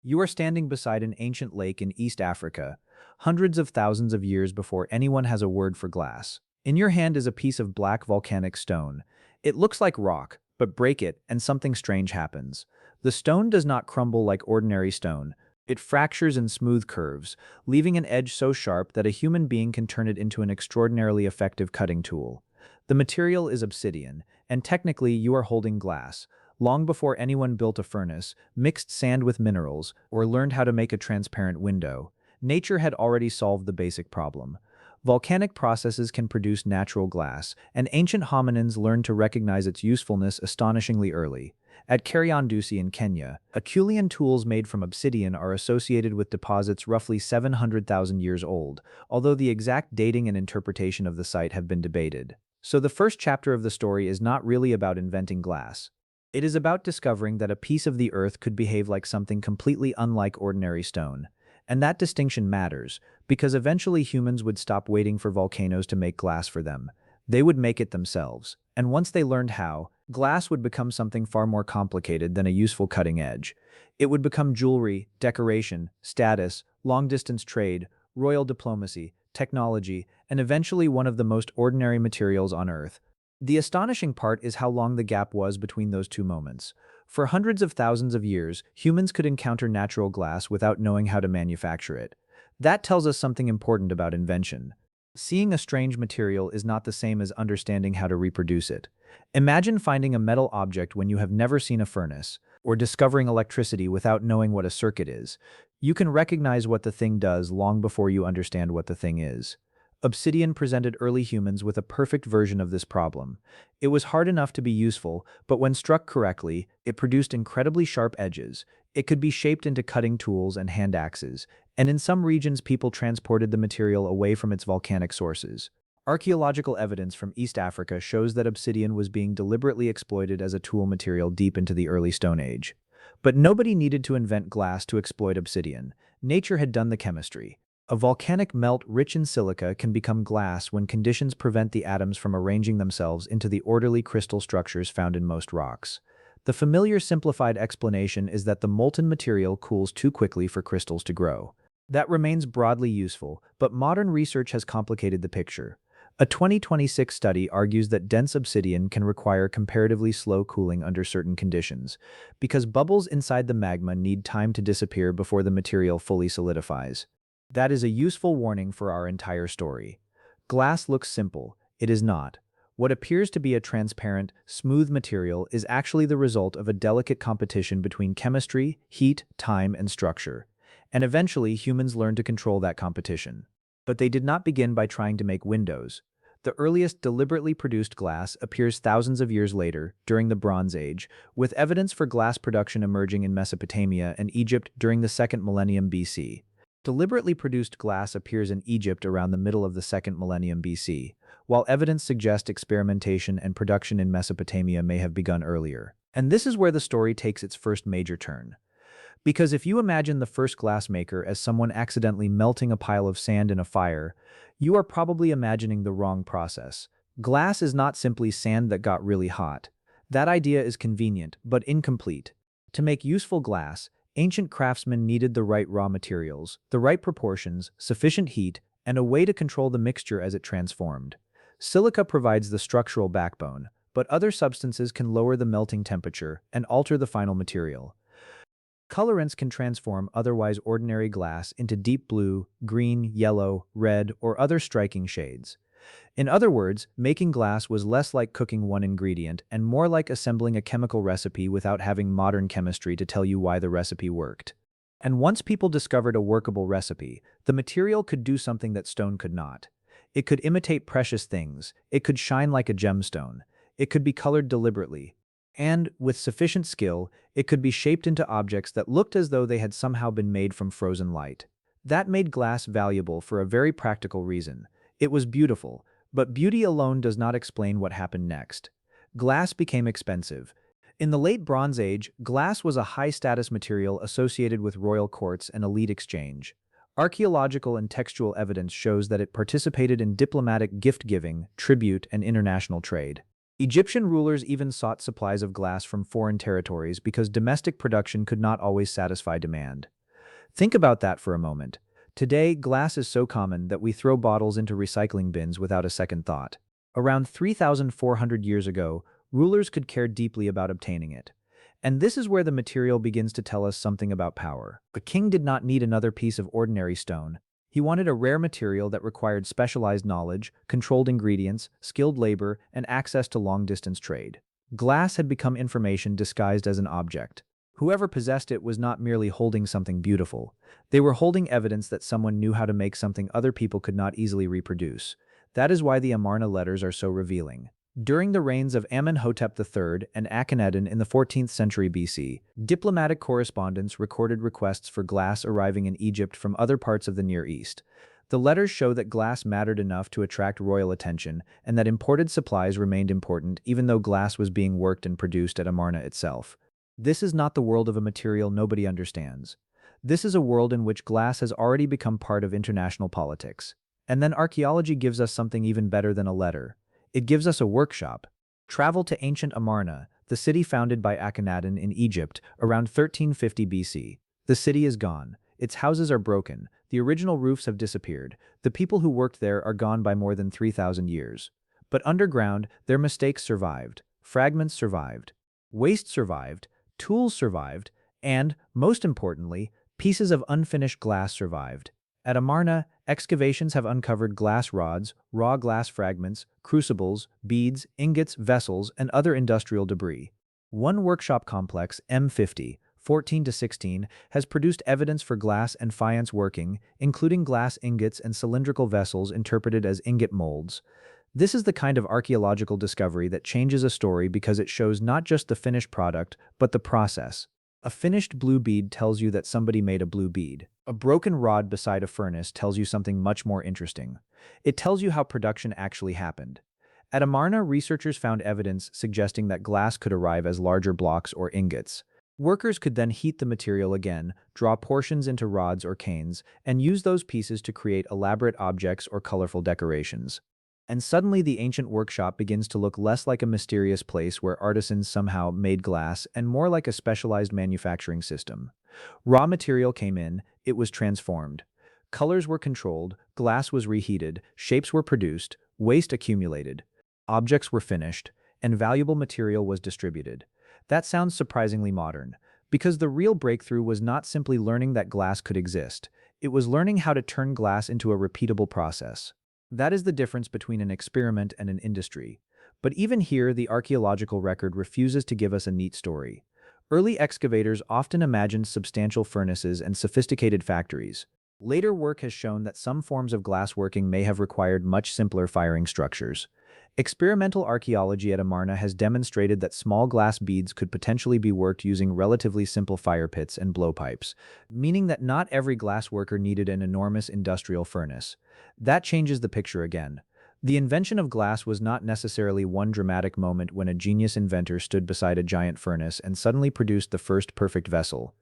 You are standing beside an ancient lake in East Africa, hundreds of thousands of years before anyone has a word for glass. In your hand is a piece of black volcanic stone. It looks like rock, but break it and something strange happens. The stone does not crumble like ordinary stone. It fractures in smooth curves, leaving an edge so sharp that a human being can turn it into an extraordinarily effective cutting tool. The material is obsidian, and technically you are holding glass. Long before anyone built a furnace, mixed sand with minerals, or learned how to make a transparent window, nature had already solved the basic problem. Volcanic processes can produce natural glass, and ancient hominins learned to recognize its usefulness astonishingly early. At Kariandusi in Kenya, Acheulean tools made from obsidian are associated with deposits roughly 700,000 years old, although the exact dating and interpretation of the site have been debated. So the first chapter of the story is not really about inventing glass. It is about discovering that a piece of the earth could behave like something completely unlike ordinary stone. And that distinction matters, because eventually humans would stop waiting for volcanoes to make glass for them. They would make it themselves. And once they learned how, glass would become something far more complicated than a useful cutting edge. It would become jewelry, decoration, status, long-distance trade, royal diplomacy, technology, and eventually one of the most ordinary materials on Earth. The astonishing part is how long the gap was between those two moments. For hundreds of thousands of years, humans could encounter natural glass without knowing how to manufacture it. That tells us something important about invention. Seeing a strange material is not the same as understanding how to reproduce it. Imagine finding a metal object when you have never seen a furnace, or discovering electricity without knowing what a circuit is. You can recognize what the thing does long before you understand what the thing is. Obsidian presented early humans with a perfect version of this problem. It was hard enough to be useful, but when struck correctly, it produced incredibly sharp edges. It could be shaped into cutting tools and hand axes, and in some regions people transported the material away from its volcanic sources. Archaeological evidence from East Africa shows that obsidian was being deliberately exploited as a tool material deep into the early Stone Age. But nobody needed to invent glass to exploit obsidian. Nature had done the chemistry. A volcanic melt rich in silica can become glass when conditions prevent the atoms from arranging themselves into the orderly crystal structures found in most rocks. The familiar simplified explanation is that the molten material cools too quickly for crystals to grow. That remains broadly useful, but modern research has complicated the picture. A 2026 study argues that dense obsidian can require comparatively slow cooling under certain conditions, because bubbles inside the magma need time to disappear before the material fully solidifies. That is a useful warning for our entire story. Glass looks simple. It is not. What appears to be a transparent, smooth material is actually the result of a delicate competition between chemistry, heat, time, and structure. And eventually, humans learned to control that competition. But they did not begin by trying to make windows. The earliest deliberately produced glass appears thousands of years later, during the Bronze Age, with evidence for glass production emerging in Mesopotamia and Egypt during the 2nd millennium BC. Deliberately produced glass appears in Egypt around the middle of the 2nd millennium BC, while evidence suggests experimentation and production in Mesopotamia may have begun earlier. And this is where the story takes its first major turn. Because if you imagine the first glassmaker as someone accidentally melting a pile of sand in a fire, you are probably imagining the wrong process. Glass is not simply sand that got really hot. That idea is convenient, but incomplete. To make useful glass, ancient craftsmen needed the right raw materials, the right proportions, sufficient heat, and a way to control the mixture as it transformed. Silica provides the structural backbone, but other substances can lower the melting temperature and alter the final material. Colorants can transform otherwise ordinary glass into deep blue, green, yellow, red, or other striking shades. In other words, making glass was less like cooking one ingredient and more like assembling a chemical recipe without having modern chemistry to tell you why the recipe worked. And once people discovered a workable recipe, the material could do something that stone could not. It could imitate precious things, it could shine like a gemstone, it could be colored deliberately, and, with sufficient skill, it could be shaped into objects that looked as though they had somehow been made from frozen light. That made glass valuable for a very practical reason. It was beautiful, but beauty alone does not explain what happened next. Glass became expensive. In the late Bronze Age, glass was a high-status material associated with royal courts and elite exchange. Archaeological and textual evidence shows that it participated in diplomatic gift-giving, tribute, and international trade. Egyptian rulers even sought supplies of glass from foreign territories because domestic production could not always satisfy demand. Think about that for a moment. Today, glass is so common that we throw bottles into recycling bins without a second thought. Around 3,400 years ago, rulers could care deeply about obtaining it. And this is where the material begins to tell us something about power. A king did not need another piece of ordinary stone. He wanted a rare material that required specialized knowledge, controlled ingredients, skilled labor, and access to long-distance trade. Glass had become information disguised as an object. Whoever possessed it was not merely holding something beautiful. They were holding evidence that someone knew how to make something other people could not easily reproduce. That is why the Amarna letters are so revealing. During the reigns of Amenhotep III and Akhenaten in the 14th century BC, diplomatic correspondence recorded requests for glass arriving in Egypt from other parts of the Near East. The letters show that glass mattered enough to attract royal attention and that imported supplies remained important even though glass was being worked and produced at Amarna itself. This is not the world of a material nobody understands. This is a world in which glass has already become part of international politics. And then archaeology gives us something even better than a letter. It gives us a workshop. Travel to ancient Amarna, the city founded by Akhenaten in Egypt around 1350 BC. The city is gone. Its houses are broken. The original roofs have disappeared. The people who worked there are gone by more than 3,000 years. But underground, their mistakes survived. Fragments survived. Waste survived. Tools survived. And, most importantly, pieces of unfinished glass survived. At Amarna, excavations have uncovered glass rods, raw glass fragments, crucibles, beads, ingots, vessels, and other industrial debris. One workshop complex, M50, 14 to 16, has produced evidence for glass and faience working, including glass ingots and cylindrical vessels interpreted as ingot molds. This is the kind of archaeological discovery that changes a story because it shows not just the finished product, but the process. A finished blue bead tells you that somebody made a blue bead. A broken rod beside a furnace tells you something much more interesting. It tells you how production actually happened. At Amarna, researchers found evidence suggesting that glass could arrive as larger blocks or ingots. Workers could then heat the material again, draw portions into rods or canes, and use those pieces to create elaborate objects or colorful decorations. And suddenly the ancient workshop begins to look less like a mysterious place where artisans somehow made glass and more like a specialized manufacturing system. Raw material came in, it was transformed. Colors were controlled, glass was reheated, shapes were produced, waste accumulated. Objects were finished, and valuable material was distributed. That sounds surprisingly modern, because the real breakthrough was not simply learning that glass could exist. It was learning how to turn glass into a repeatable process. That is the difference between an experiment and an industry. But even here, the archaeological record refuses to give us a neat story. Early excavators often imagined substantial furnaces and sophisticated factories. Later work has shown that some forms of glassworking may have required much simpler firing structures. Experimental archaeology at Amarna has demonstrated that small glass beads could potentially be worked using relatively simple fire pits and blowpipes, meaning that not every glassworker needed an enormous industrial furnace. That changes the picture again. The invention of glass was not necessarily one dramatic moment when a genius inventor stood beside a giant furnace and suddenly produced the first perfect vessel.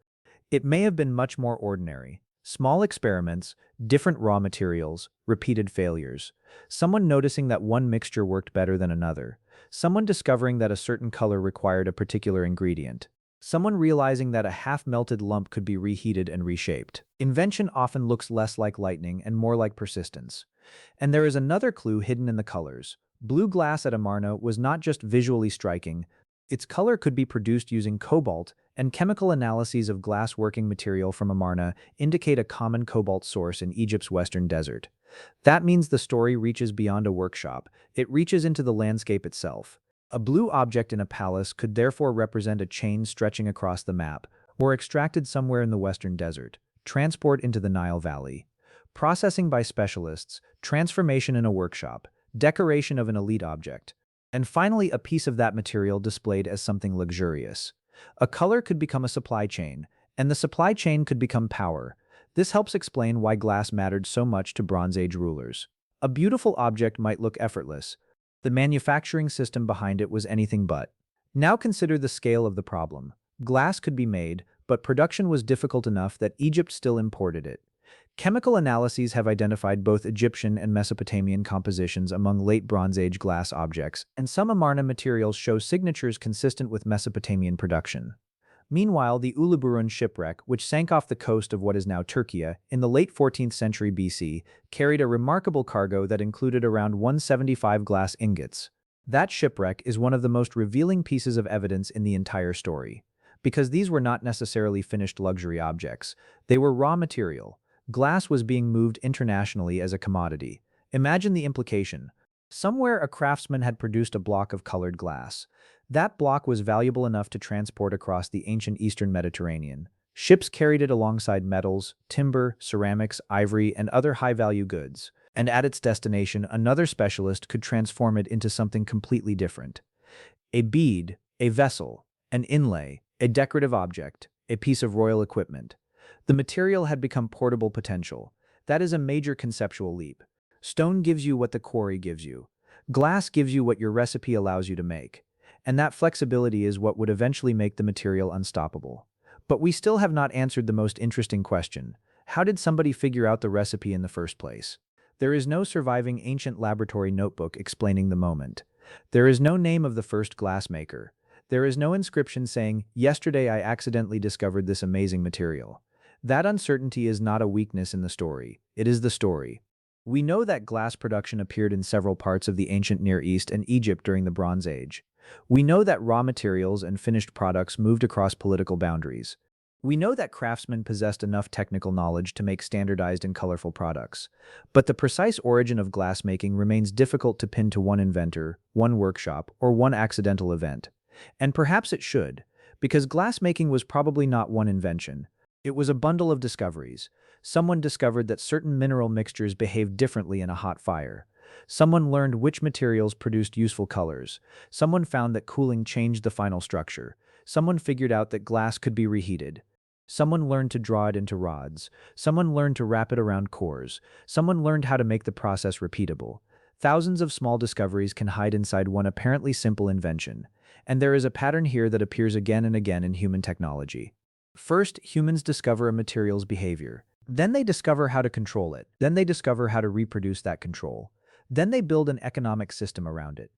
It may have been much more ordinary. Small experiments, different raw materials, repeated failures. Someone noticing that one mixture worked better than another. Someone discovering that a certain color required a particular ingredient. Someone realizing that a half-melted lump could be reheated and reshaped. Invention often looks less like lightning and more like persistence. And there is another clue hidden in the colors. Blue glass at Amarna was not just visually striking. Its color could be produced using cobalt, and chemical analyses of glass working material from Amarna indicate a common cobalt source in Egypt's western desert. That means the story reaches beyond a workshop. It reaches into the landscape itself. A blue object in a palace could therefore represent a chain stretching across the map, or extracted somewhere in the western desert, transport into the Nile Valley. Processing by specialists, transformation in a workshop, decoration of an elite object, and finally a piece of that material displayed as something luxurious. A color could become a supply chain, and the supply chain could become power. This helps explain why glass mattered so much to Bronze Age rulers. A beautiful object might look effortless. The manufacturing system behind it was anything but. Now consider the scale of the problem. Glass could be made, but production was difficult enough that Egypt still imported it. Chemical analyses have identified both Egyptian and Mesopotamian compositions among late Bronze Age glass objects, and some Amarna materials show signatures consistent with Mesopotamian production. Meanwhile, the Uluburun shipwreck, which sank off the coast of what is now Turkey in the late 14th century BC, carried a remarkable cargo that included around 175 glass ingots. That shipwreck is one of the most revealing pieces of evidence in the entire story. Because these were not necessarily finished luxury objects, they were raw material. Glass was being moved internationally as a commodity. Imagine the implication. Somewhere a craftsman had produced a block of colored glass. That block was valuable enough to transport across the ancient eastern Mediterranean. Ships carried it alongside metals, timber, ceramics, ivory, and other high-value goods. And at its destination, another specialist could transform it into something completely different. A bead, a vessel, an inlay, a decorative object, a piece of royal equipment. The material had become portable potential. That is a major conceptual leap. Stone gives you what the quarry gives you. Glass gives you what your recipe allows you to make. And that flexibility is what would eventually make the material unstoppable. But we still have not answered the most interesting question. How did somebody figure out the recipe in the first place? There is no surviving ancient laboratory notebook explaining the moment. There is no name of the first glassmaker. There is no inscription saying, "Yesterday I accidentally discovered this amazing material." That uncertainty is not a weakness in the story. It is the story. We know that glass production appeared in several parts of the ancient Near East and Egypt during the Bronze Age. We know that raw materials and finished products moved across political boundaries. We know that craftsmen possessed enough technical knowledge to make standardized and colorful products. But the precise origin of glassmaking remains difficult to pin to one inventor, one workshop, or one accidental event. And perhaps it should, because glassmaking was probably not one invention. It was a bundle of discoveries. Someone discovered that certain mineral mixtures behaved differently in a hot fire. Someone learned which materials produced useful colors. Someone found that cooling changed the final structure. Someone figured out that glass could be reheated. Someone learned to draw it into rods. Someone learned to wrap it around cores. Someone learned how to make the process repeatable. Thousands of small discoveries can hide inside one apparently simple invention. And there is a pattern here that appears again and again in human technology. First, humans discover a material's behavior. Then they discover how to control it. Then they discover how to reproduce that control. Then they build an economic system around it.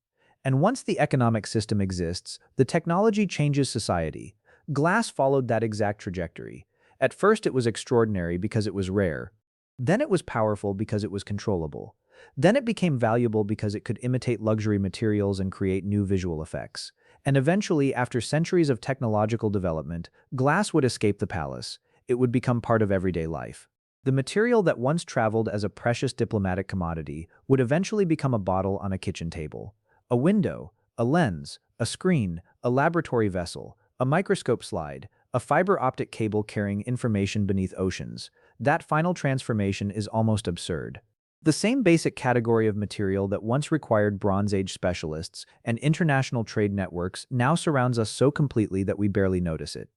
And once the economic system exists, the technology changes society. Glass followed that exact trajectory. At first it was extraordinary because it was rare. Then it was powerful because it was controllable. Then it became valuable because it could imitate luxury materials and create new visual effects. And eventually, after centuries of technological development, glass would escape the palace. It would become part of everyday life. The material that once traveled as a precious diplomatic commodity would eventually become a bottle on a kitchen table, a window, a lens, a screen, a laboratory vessel, a microscope slide, a fiber optic cable carrying information beneath oceans. That final transformation is almost absurd. The same basic category of material that once required Bronze Age specialists and international trade networks now surrounds us so completely that we barely notice it.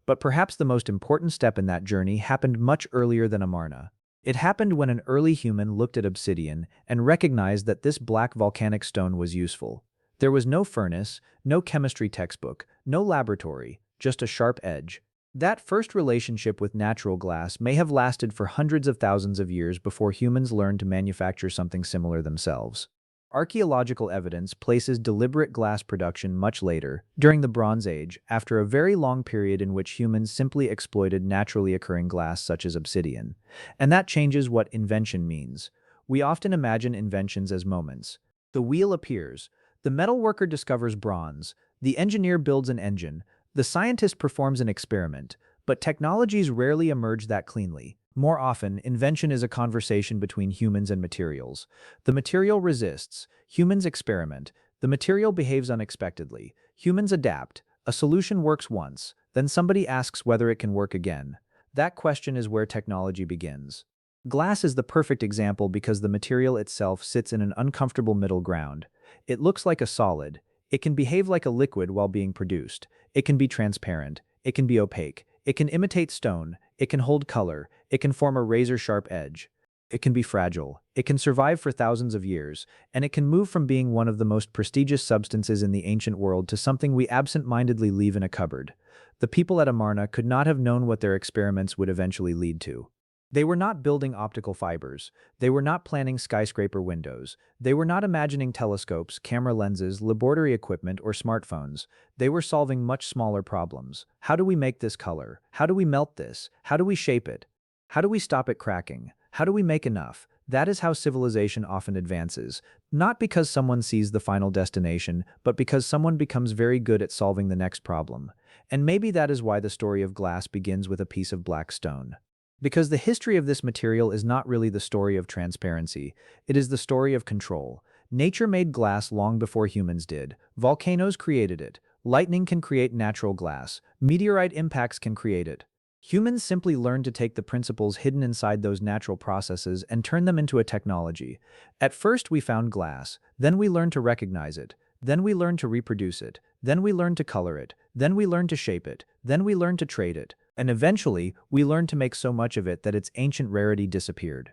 But perhaps the most important step in that journey happened much earlier than Amarna. It happened when an early human looked at obsidian and recognized that this black volcanic stone was useful. There was no furnace, no chemistry textbook, no laboratory, just a sharp edge. That first relationship with natural glass may have lasted for hundreds of thousands of years before humans learned to manufacture something similar themselves. Archaeological evidence places deliberate glass production much later, during the Bronze Age, after a very long period in which humans simply exploited naturally occurring glass such as obsidian. And that changes what invention means. We often imagine inventions as moments. The wheel appears, the metalworker discovers bronze, the engineer builds an engine, the scientist performs an experiment, but technologies rarely emerge that cleanly. More often, invention is a conversation between humans and materials. The material resists, humans experiment, the material behaves unexpectedly, humans adapt, a solution works once, then somebody asks whether it can work again. That question is where technology begins. Glass is the perfect example because the material itself sits in an uncomfortable middle ground. It looks like a solid. It can behave like a liquid while being produced. It can be transparent. It can be opaque. It can imitate stone. It can hold color. It can form a razor-sharp edge. It can be fragile. It can survive for thousands of years. And it can move from being one of the most prestigious substances in the ancient world to something we absent-mindedly leave in a cupboard. The people at Amarna could not have known what their experiments would eventually lead to. They were not building optical fibers. They were not planning skyscraper windows. They were not imagining telescopes, camera lenses, laboratory equipment, or smartphones. They were solving much smaller problems. How do we make this color? How do we melt this? How do we shape it? How do we stop it cracking? How do we make enough? That is how civilization often advances. Not because someone sees the final destination, but because someone becomes very good at solving the next problem. And maybe that is why the story of glass begins with a piece of black stone. Because the history of this material is not really the story of transparency, it is the story of control. Nature made glass long before humans did. Volcanoes created it. Lightning can create natural glass. Meteorite impacts can create it. Humans simply learned to take the principles hidden inside those natural processes and turn them into a technology. At first we found glass, then we learned to recognize it, then we learned to reproduce it, then we learned to color it, then we learned to shape it, then we learned to trade it, and eventually we learned to make so much of it that its ancient rarity disappeared.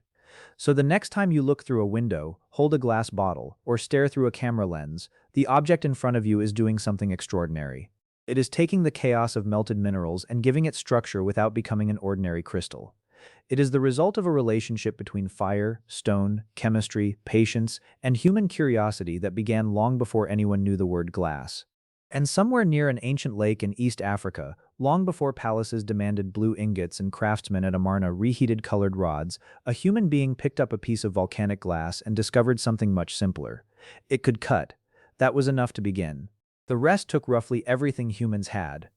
So the next time you look through a window, hold a glass bottle, or stare through a camera lens, the object in front of you is doing something extraordinary. It is taking the chaos of melted minerals and giving it structure without becoming an ordinary crystal. It is the result of a relationship between fire, stone, chemistry, patience, and human curiosity that began long before anyone knew the word glass. And somewhere near an ancient lake in East Africa, long before palaces demanded blue ingots and craftsmen at Amarna reheated colored rods, a human being picked up a piece of volcanic glass and discovered something much simpler. It could cut. That was enough to begin. The rest took roughly everything humans had.